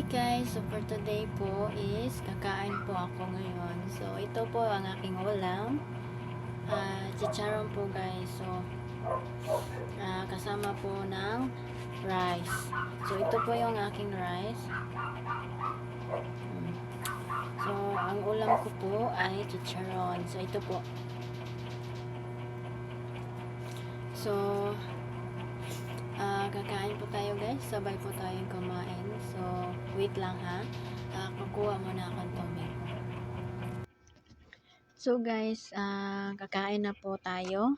Guys, so for today po is kakain po ako ngayon. So ito po ang aking ulam. Chicharon po guys. So kasama po ng rice. So ito po yung aking rice. So ang ulam ko po ay chicharon. So ito po. So kakain po tayo guys. Sabay po tayong kumain. So wait lang ha. Kukuha muna akong tubig. So guys, kakain na po tayo.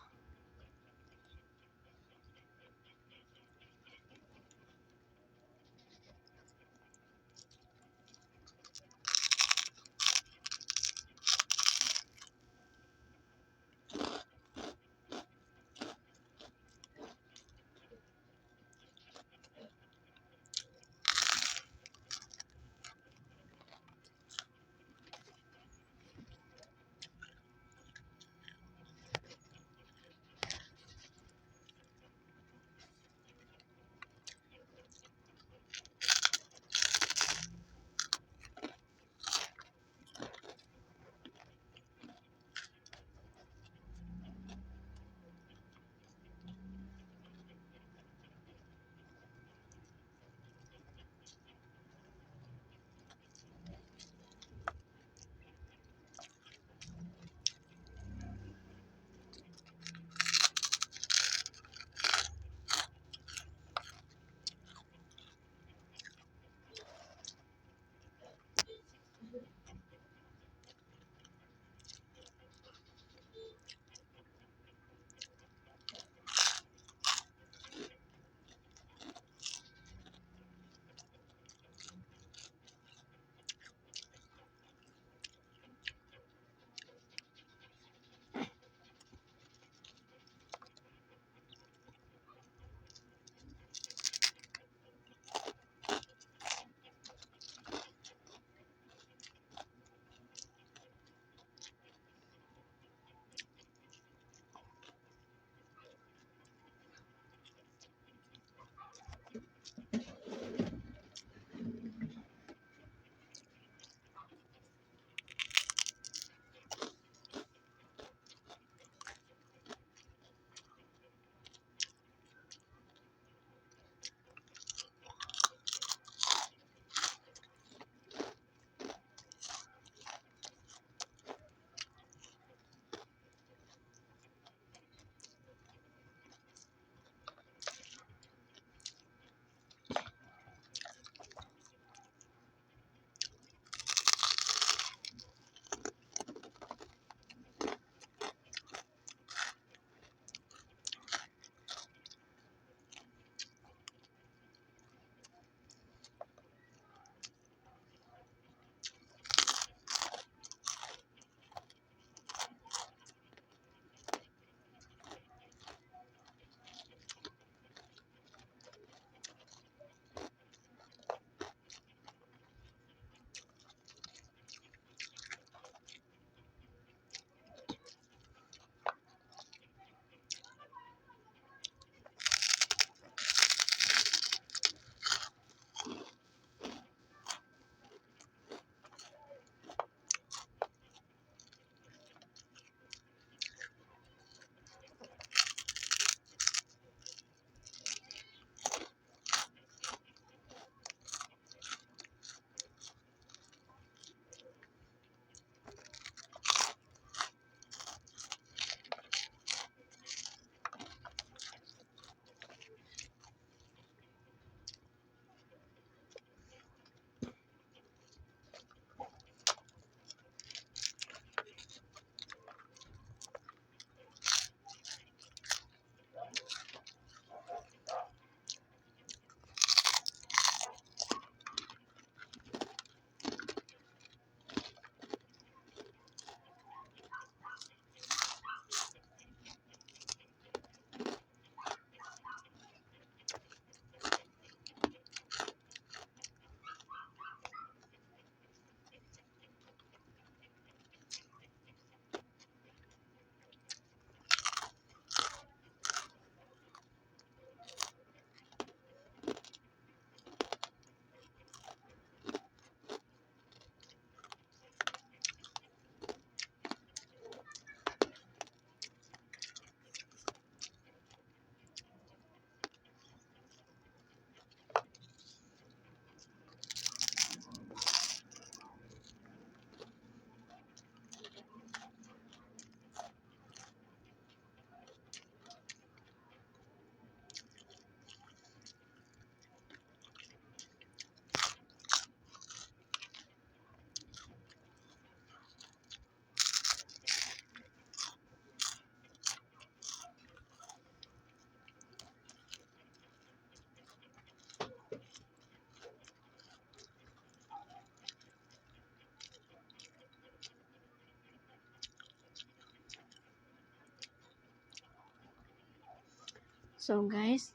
So guys,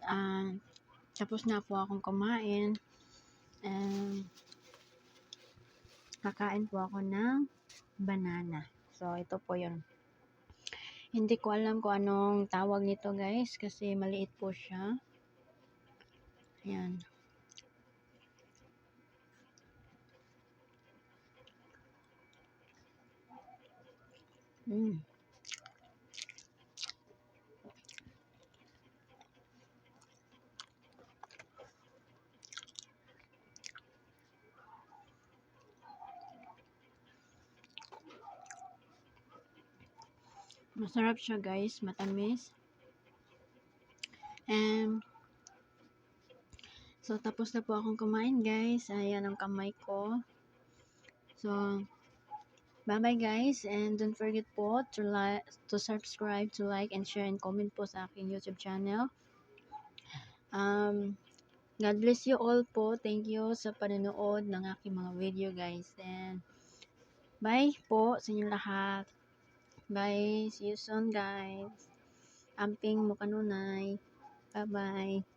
tapos na po akong kumain. Kakain po ako ng banana. So ito po yun. Hindi ko alam kung anong tawag nito guys kasi maliit po siya. Ayan. Masarap siya guys, matamis. So tapos na po akong kumain guys. Ayan ang kamay ko. So bye bye guys, and don't forget po to subscribe, to like and share and comment po sa aking YouTube channel. God bless you all po. Thank you sa panonood ng aking mga video guys. And bye po sa inyo lahat. Bye. See you soon guys. Amping mo kanunay. Bye bye.